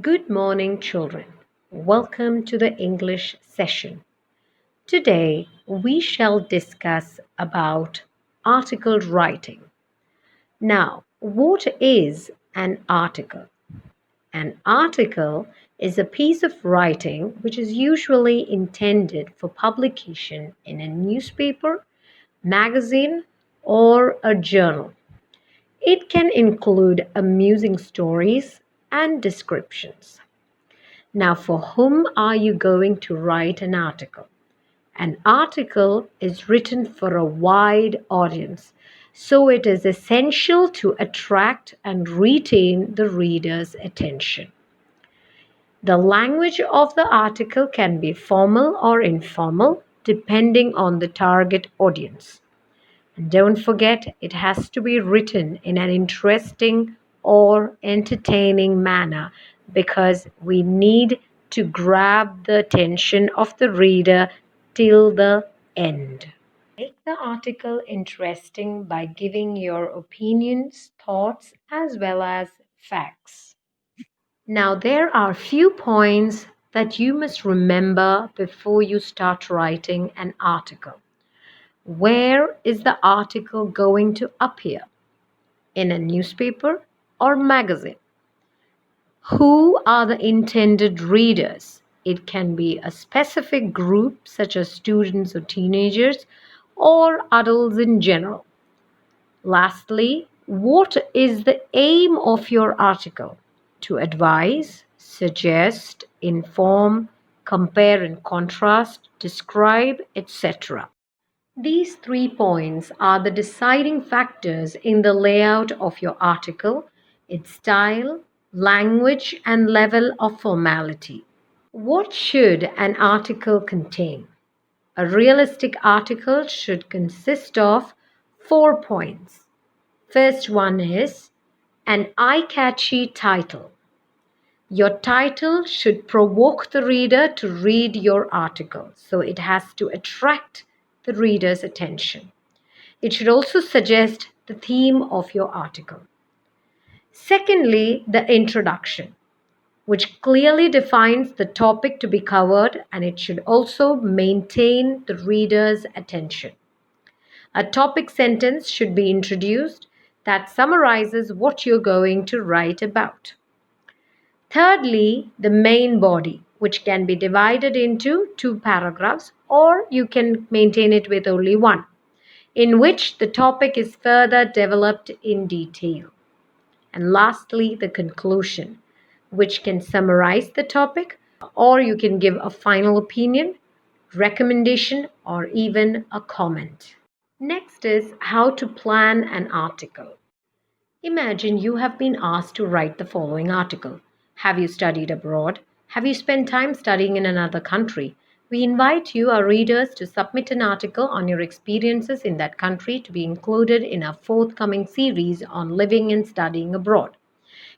Good morning, children. Welcome to the English session. Today we shall discuss about article writing. Now, what is an article? An article is a piece of writing which is usually intended for publication in a newspaper, magazine, or a journal. It can include amusing stories and descriptions. Now, for whom are you going to write an article? An article is written for a wide audience, so it is essential to attract and retain the reader's attention. The language of the article can be formal or informal, depending on the target audience. And don't forget, it has to be written in an interesting or entertaining manner because we need to grab the attention of the reader till the end. Make the article interesting by giving your opinions, thoughts, as well as facts. Now, there are few points that you must remember before you start writing an article. Where is the article going to appear? In a newspaper or magazine? Who are the intended readers? It can be a specific group, such as students or teenagers, or adults in general. Lastly, what is the aim of your article? To advise, suggest, inform, compare and contrast, describe, etc. These 3 points are the deciding factors in the layout of your article, its style, language, and level of formality. What should an article contain? A realistic article should consist of 4 points. First one is an eye-catchy title. Your title should provoke the reader to read your article, so it has to attract the reader's attention. It should also suggest the theme of your article. Secondly, the introduction, which clearly defines the topic to be covered, and it should also maintain the reader's attention. A topic sentence should be introduced that summarizes what you're going to write about. Thirdly, the main body, which can be divided into 2 paragraphs, or you can maintain it with only one, in which the topic is further developed in detail. And lastly, the conclusion, which can summarize the topic, or you can give a final opinion, recommendation, or even a comment. Next is how to plan an article. Imagine you have been asked to write the following article. Have you studied abroad? Have you spent time studying in another country? We invite you, our readers, to submit an article on your experiences in that country to be included in our forthcoming series on living and studying abroad.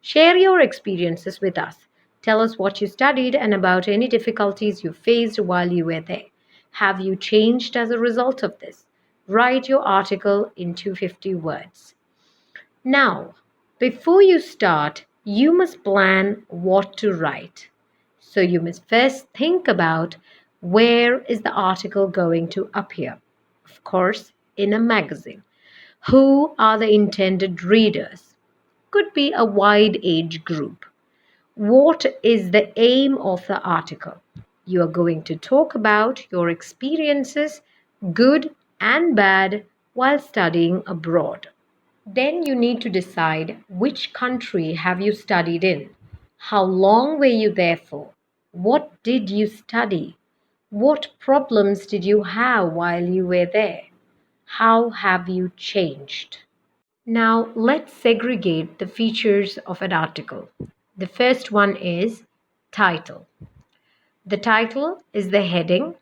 Share your experiences with us. Tell us what you studied and about any difficulties you faced while you were there. Have you changed as a result of this? Write your article in 250 words. Now, before you start, you must plan what to write. So you must first think about where is the article going to appear. Of course, in a magazine. Who are the intended readers? Could be a wide age group. What is the aim of the article? You are going to talk about your experiences, good and bad, while studying abroad. Then you need to decide which country have you studied in? How long were you there for? What did you study? What problems did you have while you were there? How have you changed? Now let's segregate the features of an article. The first one is title. The title is the heading,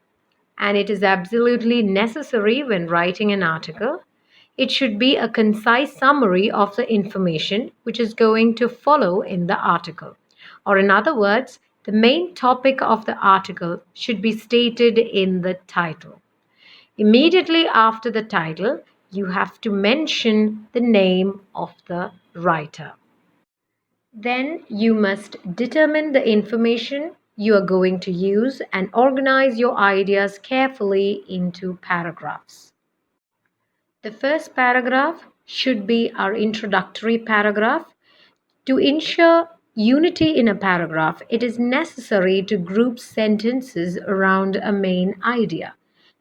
and it is absolutely necessary when writing an article. It should be a concise summary of the information which is going to follow in the article. Or, in other words, the main topic of the article should be stated in the title. Immediately after the title, you have to mention the name of the writer. Then you must determine the information you are going to use and organize your ideas carefully into paragraphs. The first paragraph should be our introductory paragraph. To ensure unity in a paragraph, it is necessary to group sentences around a main idea.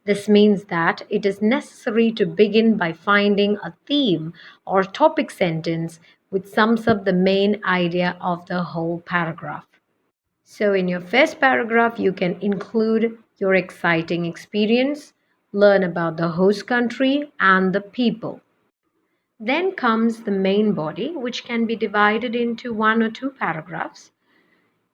This means that it is necessary to begin by finding a theme or topic sentence which sums up the main idea of the whole paragraph. So, in your first paragraph, you can include your exciting experience, learn about the host country and the people. Then comes the main body, which can be divided into one or two paragraphs.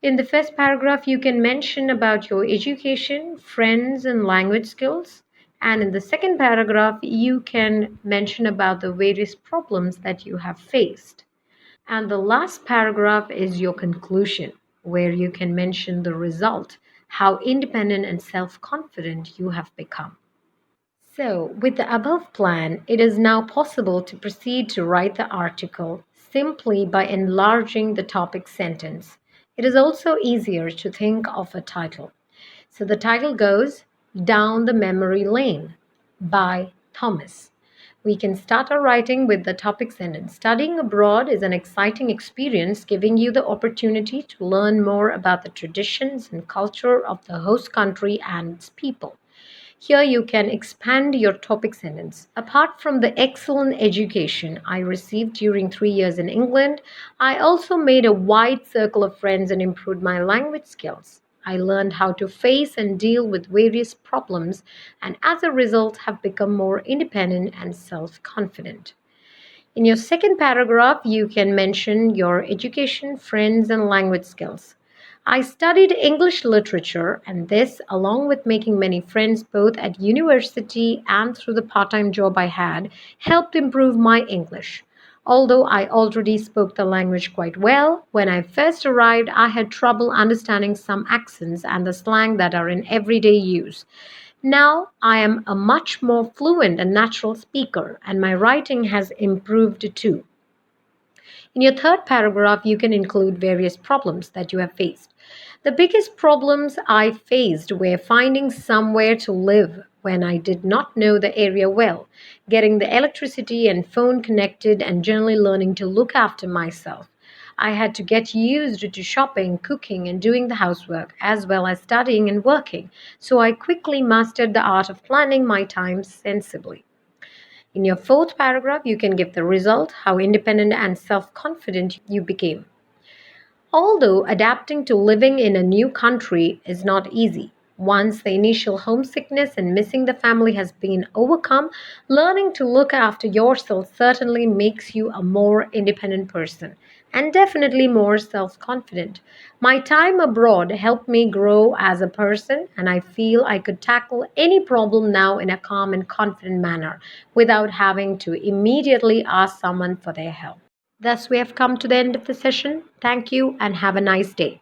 In the first paragraph, you can mention about your education, friends, and language skills. And in the second paragraph, you can mention about the various problems that you have faced. And the last paragraph is your conclusion, where you can mention the result, how independent and self confident you have become. So, with the above plan, it is now possible to proceed to write the article simply by enlarging the topic sentence. It is also easier to think of a title. So, the title goes Down the Memory Lane by Thomas. We can start our writing with the topic sentence. Studying abroad is an exciting experience, giving you the opportunity to learn more about the traditions and culture of the host country and its people. Here you can expand your topic sentence. Apart from the excellent education I received during 3 years in England, I also made a wide circle of friends and improved my language skills. I learned how to face and deal with various problems and as a result have become more independent and self-confident. In your second paragraph, you can mention your education, friends, and language skills. I studied English literature, and this, along with making many friends both at university and through the part time job I had, helped improve my English. Although I already spoke the language quite well, when I first arrived, I had trouble understanding some accents and the slang that are in everyday use. Now I am a much more fluent and natural speaker, and my writing has improved too. In your third paragraph, you can include various problems that you have faced. The biggest problems I faced were finding somewhere to live when I did not know the area well, getting the electricity and phone connected, and generally learning to look after myself. I had to get used to shopping, cooking, and doing the housework, as well as studying and working, so I quickly mastered the art of planning my time sensibly. In your fourth paragraph, you can give the result, how independent and self confident you became. Although adapting to living in a new country is not easy, once the initial homesickness and missing the family has been overcome, learning to look after yourself certainly makes you a more independent person and definitely more self confident. My time abroad helped me grow as a person, and I feel I could tackle any problem now in a calm and confident manner without having to immediately ask someone for their help. Thus, we have come to the end of the session. Thank you and have a nice day.